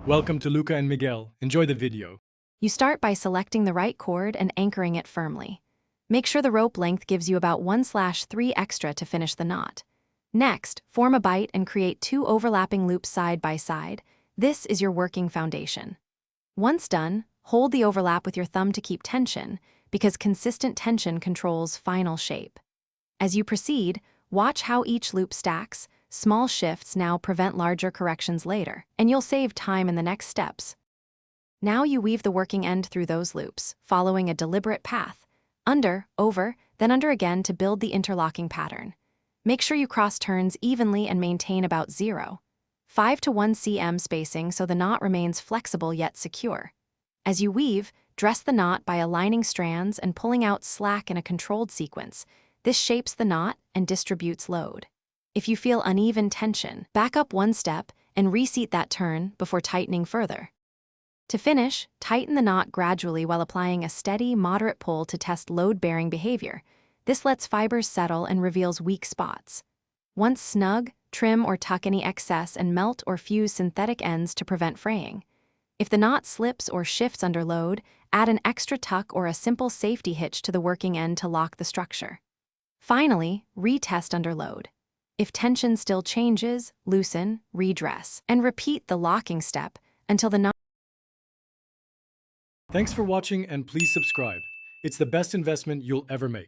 Welcome to Luca and Miguel. Enjoy the video. You start by selecting the right cord and anchoring it firmly. Make sure the rope length gives you about 1/3 extra to finish the knot. Next, form a bight and create 2 overlapping loops side by side. This is your working foundation. Once done, hold the overlap with your thumb to keep tension, because consistent tension controls final shape. As you proceed, watch how each loop stacks. Small shifts now prevent larger corrections later, and you'll save time in the next steps. Now you weave the working end through those loops, following a deliberate path. Under, over, then under again to build the interlocking pattern. Make sure you cross turns evenly and maintain about 0.5 to 1 cm spacing so the knot remains flexible yet secure. As you weave, dress the knot by aligning strands and pulling out slack in a controlled sequence. This shapes the knot and distributes load. If you feel uneven tension, back up one step and reseat that turn before tightening further. To finish, tighten the knot gradually while applying a steady, moderate pull to test load-bearing behavior. This lets fibers settle and reveals weak spots. Once snug, trim or tuck any excess and melt or fuse synthetic ends to prevent fraying. If the knot slips or shifts under load, add an extra tuck or a simple safety hitch to the working end to lock the structure. Finally, retest under load. If tension still changes, loosen, redress, and repeat the locking step until the knot. Thanks for watching and please subscribe. It's the best investment you'll ever make.